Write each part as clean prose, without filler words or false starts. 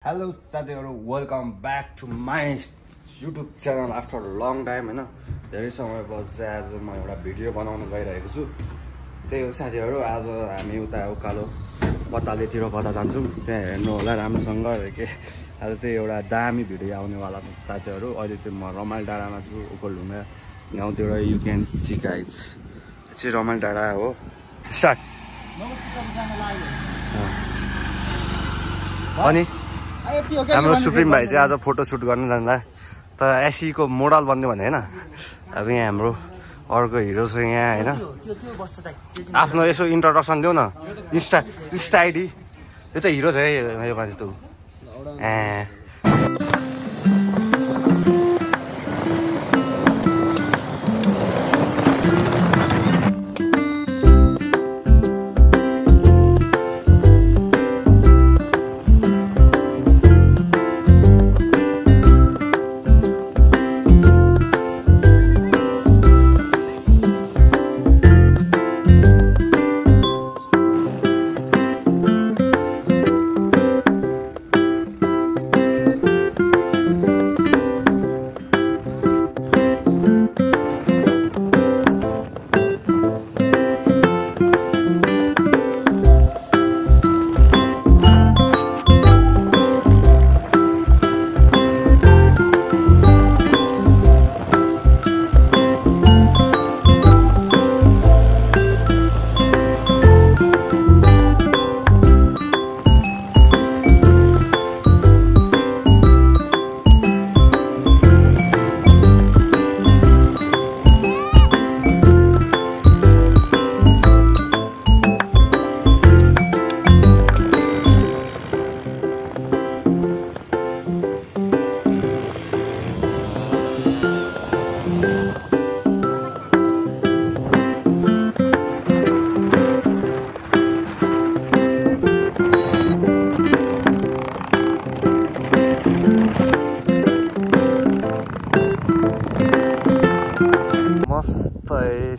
Hello साथीहरु welcome back to my YouTube channel after long time हैन धेरै समयपछि आज म एउटा भिडियो बनाउन गइरहेको छु। त्यही हो साथीहरु, आज हामी उता उकालो बत्तालेतिर कता जान्छौँ त्यहाँ हेर्नु होला राम्रोसँग के आज चाहिँ एउटा दामी भिडियो आउनेवाला छ साथीहरु। अहिले चाहिँ म रमाइल डाँडामा छु, ओखलढुङ्गा गाउँतिर। यु क्यान सी गाइज, चाहिँ रमाइल डाँडा हो। स्टार्ट। नमस्ते सबैजनालाई। अनि हाम्रो सुप्रिम भाइ चाहिँ आज फोटो सुट गर्न जाँदा त एसीको मोडल बन्ने भने होइन। अब यहाँ हाम्रो अर्को हिरो छ यहाँ होइन। आफ्नो यसो इन्ट्रोडक्सन देऊ न, इन्स्टा आइडी। यो त हिरो छ है यो मान्छे त।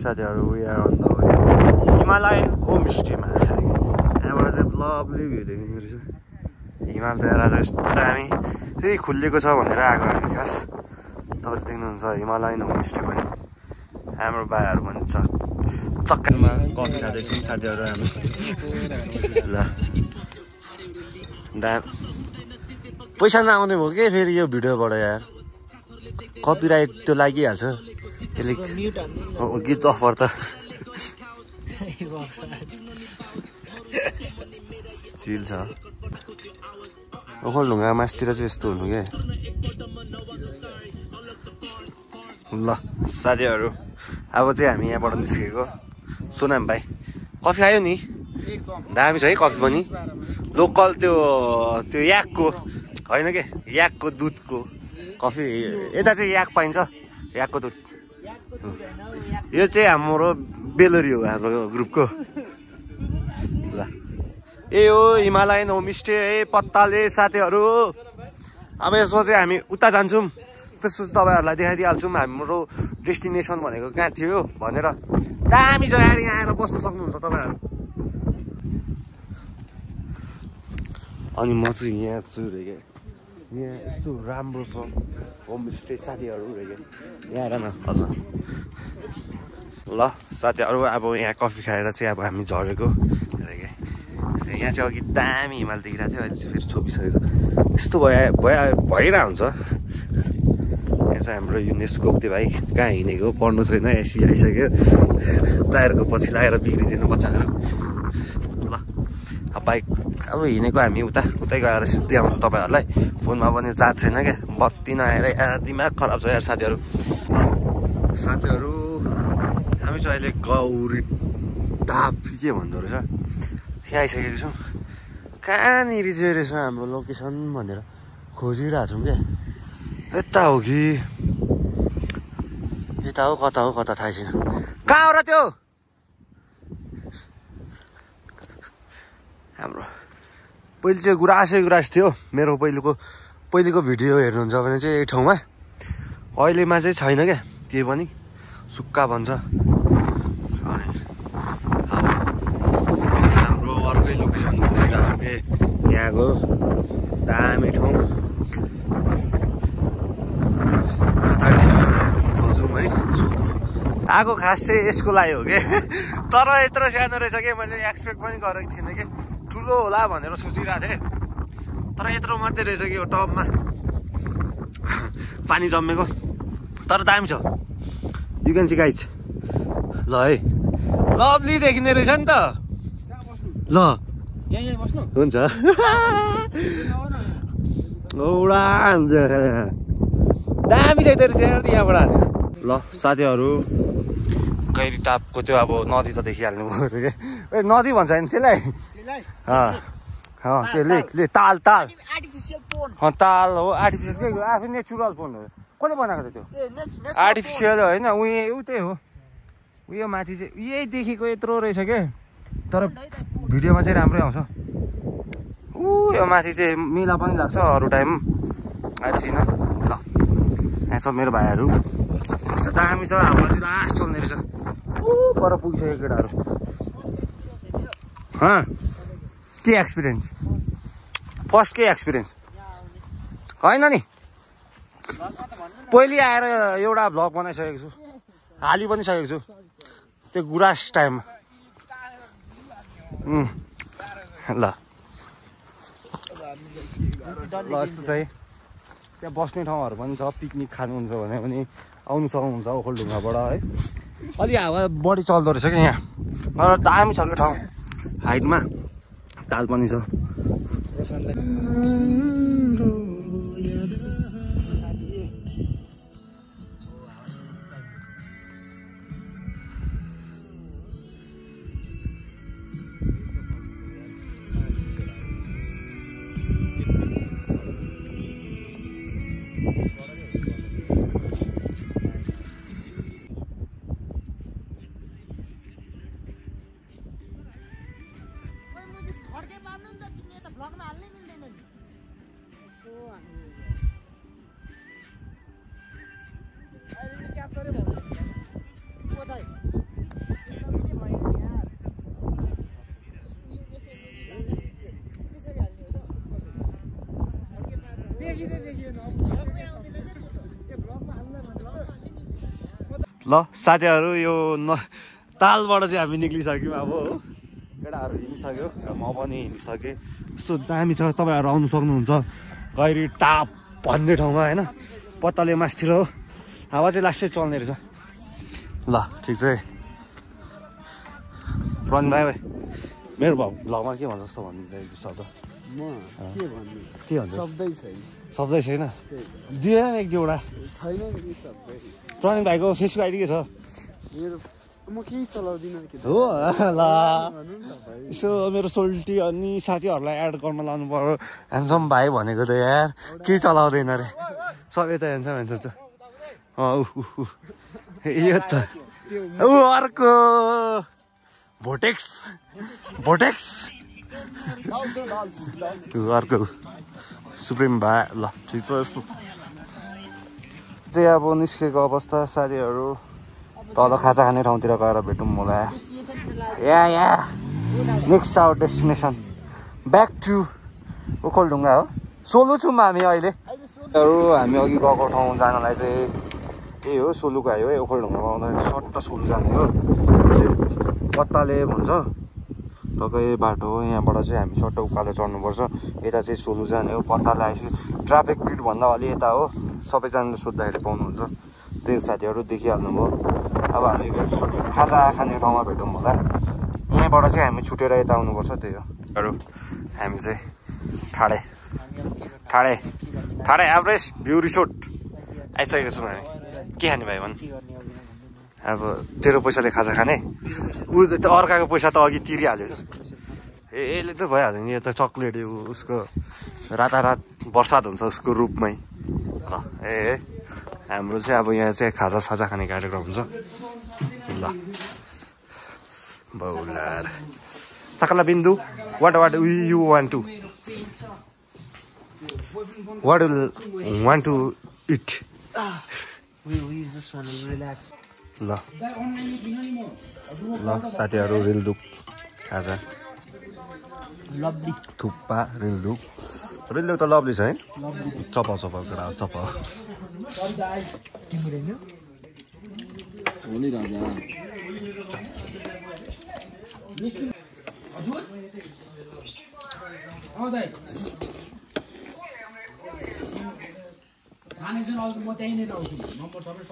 साथीहरु we are on the way Himalayan होमस्टेमा। यहाँबाट चाहिँ लभली भ्यू देखिँदो रहेछ। हिमाल देहरा चाहिँ यस्तो दामी त्यही खुलिएको छ भनेर आएको हामी खास। तपाईँले देख्नुहुन्छ हिमालयन होमस्टे पनि। हाम्रो भाइहरू पनि छ चक्करमा कफी खाँदैछौँ साथीहरू हामी। ल पैसा नआउने भयो कि फेरि यो भिडियोबाट यार, कपिराइट त्यो लागिहाल्छ। गीत अफर त चिल छ। ओखलढुङ्गा मासतिर चाहिँ यस्तो हुनु क्या। ल साथीहरू अब चाहिँ हामी यहाँबाट निस्केको। सोनाम भाइ कफी खायो नि? दामी छ है कफी पनि। लोकल त्यो याकको होइन के, याकको दुधको कफी। यता चाहिँ याक पाइन्छ, याकको दुध। यो चाहिँ हाम्रो बेलरी हो हाम्रो ग्रुपको। ल ए हो हिमालयन होमस्टे है पत्ताले साथीहरू। अब यसो चाहिँ हामी उता जान्छौँ, त्यसपछि तपाईँहरूलाई देखाइदिइहाल्छौँ हाम्रो डेस्टिनेसन भनेको कहाँ थियो भनेर। दामी जग्गा यहाँ आएर बस्न सक्नुहुन्छ तपाईँहरू। अनि म चाहिँ यहाँ छु रे क्या, यहाँ यस्तो राम्रो छ होमस्टे साथीहरू रे क्या। यहाँ आएर न हजुर। ल साथीहरू अब यहाँ कफी खाएर चाहिँ अब हामी झरेको रे क्या। यहाँ चाहिँ अघि दामी हिमाल देखिरहेको थियो, अहिले चाहिँ फेरि छोपिसकेको छ। यस्तो भइरहेको हुन्छ। यहाँ चाहिँ हाम्रो युनेस गोप्ते भाइ कहाँ हिँडेको, पढ्नु छैन, एसी आइसक्यो। टायरको पछि लागेर बिग्रिदिनु बच्चाहरू। ल अब बाइक अब हिँडेको हामी उतै गएर सिधै आउँछ तपाईँहरूलाई। फोनमा पनि चार्ज छैन क्या, बत्ती नआएर दिमाग खराब छ यार साथीहरू। हामी चाहिँ अहिले गौरी धाप के भन्दो रहेछ त्यहाँ आइसकेको छौँ। कहाँनिर चाहिँ रहेछ हाम्रो लोकेसन भनेर खोजिरहेको छौँ क्या। यता हो कि यता हो, कता थाहा छैन। कहाँ हो र त्यो हाम्रो? पहिले चाहिँ गुरास थियो मेरो। पहिलेको भिडियो हेर्नुहुन्छ भने चाहिँ यही ठाउँमा, अहिलेमा चाहिँ छैन क्या केही पनि, सुक्खा भन्छ। अनि अब हाम्रो अर्कै लोकेसन खोजिरहेको छौँ कि यहाँको दामी ठाउँ खोजौँ है आएको खास चाहिँ यसको लागि हो कि तर यत्रो सानो रहेछ कि मैले एक्सपेक्ट पनि गरेको थिइनँ कि ठुलो होला भनेर सोचिरहेको थिएँ तर यत्रो मात्रै रहेछ कि यो टबमा पानी जमेको तर दामी छ यु क्यान सी गाइज ल है लभली देखिने रहेछ नि त ल हुन्छ दामी देख्दो रहेछ यहाँबाट ल साथीहरू गैरी टापको त्यो अब नदी त देखिहाल्नु भयो कि नदी भन्छ नि त्यसलाई त्यो ले ताल ताल ताल हो आर्टिफिसियल आफै नेचुरल फोन हो कसले बनाएको थियो त्यो आर्टिफिसियल होइन उयो त्यही हो उयो माथि चाहिँ यही देखेको यत्रो रहेछ के तर भिडियोमा चाहिँ राम्रै आउँछ यो माथि चाहिँ मेला पनि लाग्छ अरू टाइम आएको छैन ल यहाँ छ मेरो भाइहरू दामी छ हाम्रो चाहिँ लास्ट चल्ने रहेछ पर पुगिसक्यो केटाहरू के एक्सपिरियन्स फर्स्ट के एक्सपिरियन्स होइन नि पहिले आएर एउटा भ्लग बनाइसकेको छु हालि पनि सकेको छु त्यो गुराँस टाइममा ल यस्तो चाहिँ त्यहाँ बस्ने ठाउँहरू पनि छ पिकनिक खानुहुन्छ भने पनि आउनु सक्नुहुन्छ ओखलढुङ्गाबाट है अलि हावा बढी चल्दो रहेछ क्या यहाँ तर दामी छ क्या ठाउँ हाइटमा ताल पनि छ ल साथीहरू यो तालबाट चाहिँ हामी निक्लिसक्यौँ अब हो केटाहरू हिँडिसक्यो म पनि हिँडिसकेँ यस्तो दामी छ तपाईँहरू आउनु सक्नुहुन्छ गैरी टाप भन्ने ठाउँमा होइन पत्ताले मासतिर हो हावा चाहिँ लास्टै चल्ने रहेछ ल ठिक छ प्रन भाइ मेरो भ्लगमा के भन्छ जस्तो भन्नु शब्द के भन्छ शब्दै छैन दिएन एक दुईवटा प्रनिल भाइको फेसबुक आइडी के छ म केही चलाउँदिनँ हो ल यसो मेरो सोल्टी अनि साथीहरूलाई एड गर्न लाउनु पर्यो ह्यान्डसम भाइ भनेको त यार केही चलाउँदैन अरे सबै त ह्यान्डसम ह्यान्डसम यो त ऊ अर्को भोटेक्स अर्को सुप्रिम भाइ ल ठिक छ यस्तो चाहिँ अब निस्केको अवस्था साथीहरू तल खाजा खाने ठाउँतिर गएर भेटौँ होला या next our destination back to Okhaldhunga हो सोलु छौँ हामी अहिले हामी अघि गएको ठाउँ जानलाई चाहिँ त्यही हो सोलुको आयो है ओखलढुङ्गामा आउँदाखेरि सट्ट सोलु जाने हो पत्ताले भन्छ टक्कै बाटो हो यहाँबाट चाहिँ हामी सट्ट उकालो चढ्नुपर्छ यता चाहिँ सोलु जाने हो पत्ताले आइसक्यो ट्राफिक पिटभन्दा अलि यता हो सबैजनाले सोद्धाखेरि पाउनुहुन्छ त्यही साथीहरू देखिहाल्नुभयो अब हामी खाजा खाने ठाउँमा भेटौँ होला यहाँबाट चाहिँ हामी छुटेर यता आउनुपर्छ त्यही हो हामी चाहिँ ठाडे एभरेस्ट भ्यू रिसोर्ट आइसकेको छौँ हामी के खाने भाइ भन् अब तेरो पैसाले खाजा खाने ऊ त अर्काको पैसा त अघि तिरिहाल्यो यसले त भइहाल्यो नि यो त चक्लेट उसको रातारात बर्सात हुन्छ उसको रूपमै हाम्रो चाहिँ अब यहाँ चाहिँ खाजा साजा खाने कार्यक्रम हुन्छ ल बौलार सकला Bindu what you want to eat ल साथीहरू रेलदुक खाजा थुक्पा रेलदुक रिल्लो त लभली छ है चपाउ चपाउ केटा चपाउ हो नि राजा हजुर दाइ खाने जुन अल्छी म त्यही नै आउँछु नम्बर सबै